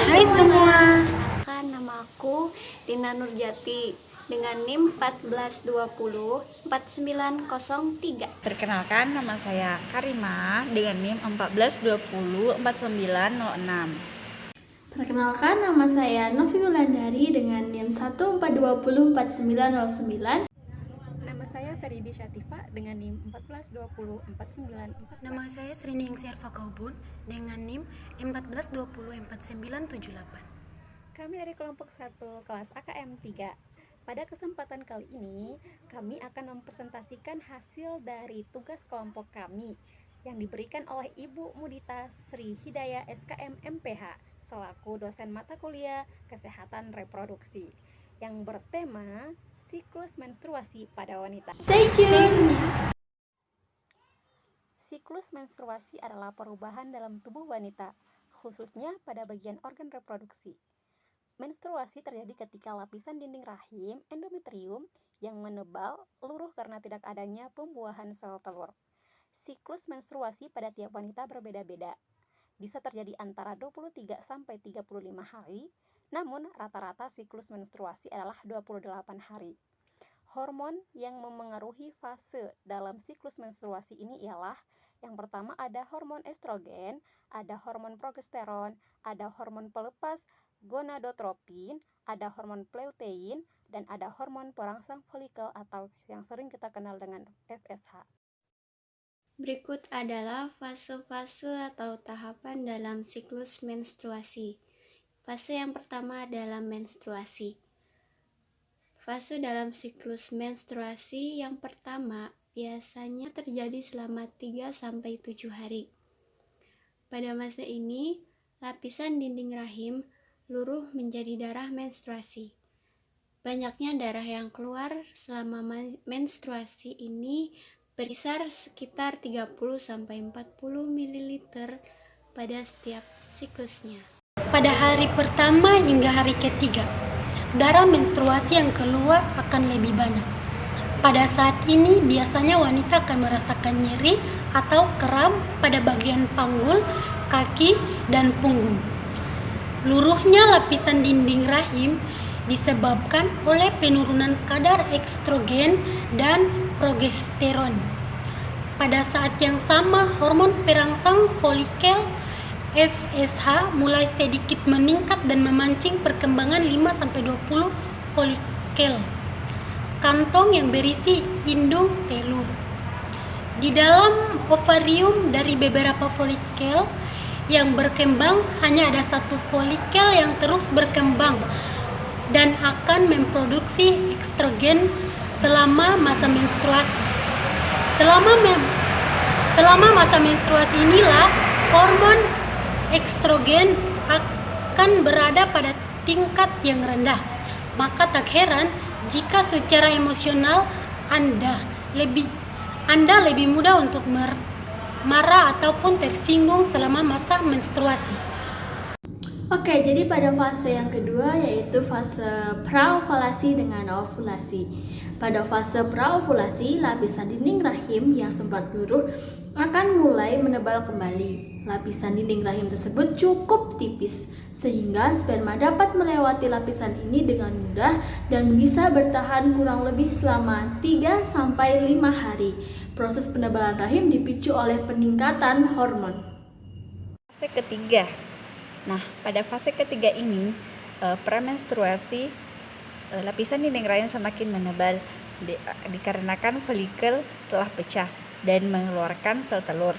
Hai semua. Perkenalkan, nama aku Dina Nurjati dengan NIM 14204903. Perkenalkan, nama saya Karima dengan NIM 14204906. Perkenalkan, nama saya Novi Wulandari dengan NIM 14204909. Nama saya Feribi Syatifa dengan NIM 14204904. Nama saya Srining Serva Kaubun dengan NIM 14204978. Kami dari kelompok 1 kelas AKM 3. Pada kesempatan kali ini, kami akan mempresentasikan hasil dari tugas kelompok kami yang diberikan oleh Ibu Mudita Sri Hidayah SKM MPH selaku dosen mata kuliah Kesehatan Reproduksi yang bertema siklus menstruasi pada wanita. Stay tune! Siklus menstruasi adalah perubahan dalam tubuh wanita, khususnya pada bagian organ reproduksi. Menstruasi terjadi ketika lapisan dinding rahim endometrium yang menebal luruh karena tidak adanya pembuahan sel telur. Siklus menstruasi pada tiap wanita berbeda-beda. Bisa terjadi antara 23 sampai 35 hari, namun rata-rata siklus menstruasi adalah 28 hari. Hormon yang memengaruhi fase dalam siklus menstruasi ini ialah yang pertama ada hormon estrogen, ada hormon progesteron, ada hormon pelepas gonadotropin, ada hormon lutein, dan ada hormon perangsang folikel atau yang sering kita kenal dengan FSH. Berikut adalah fase-fase atau tahapan dalam siklus menstruasi. Fase yang pertama adalah menstruasi. Fase dalam siklus menstruasi yang pertama biasanya terjadi selama 3-7 hari. Pada masa ini, lapisan dinding rahim luruh menjadi darah menstruasi. Banyaknya darah yang keluar selama menstruasi ini berkisar sekitar 30-40 ml pada setiap siklusnya. Pada hari pertama hingga hari ketiga, darah menstruasi yang keluar akan lebih banyak. Pada saat ini biasanya wanita akan merasakan nyeri atau kram pada bagian panggul, kaki, dan punggung. Luruhnya lapisan dinding rahim disebabkan oleh penurunan kadar estrogen dan progesteron. Pada saat yang sama, hormon perangsang folikel FSH mulai sedikit meningkat dan memancing perkembangan 5-20 folikel kantong yang berisi indung telur. Di dalam ovarium dari beberapa folikel yang berkembang, hanya ada satu folikel yang terus berkembang dan akan memproduksi estrogen selama masa menstruasi. Selama masa menstruasi inilah hormon estrogen akan berada pada tingkat yang rendah. Maka tak heran jika secara emosional Anda lebih mudah untuk marah ataupun tersinggung selama masa menstruasi. Oke, jadi pada fase yang kedua yaitu fase praovulasi dengan ovulasi. Pada fase praovulasi, lapisan dinding rahim yang sempat luruh akan mulai menebal kembali. Lapisan dinding rahim tersebut cukup tipis sehingga sperma dapat melewati lapisan ini dengan mudah dan bisa bertahan kurang lebih selama 3-5 hari. Proses penebalan rahim dipicu oleh peningkatan hormon. Fase ketiga. Nah, pada fase ketiga ini, premenstruasi, lapisan dinding rahim semakin menebal dikarenakan folikel telah pecah dan mengeluarkan sel telur.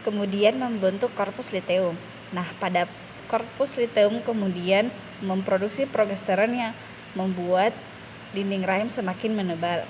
Kemudian membentuk korpus luteum. Nah, pada korpus luteum kemudian memproduksi progesteron yang membuat dinding rahim semakin menebal.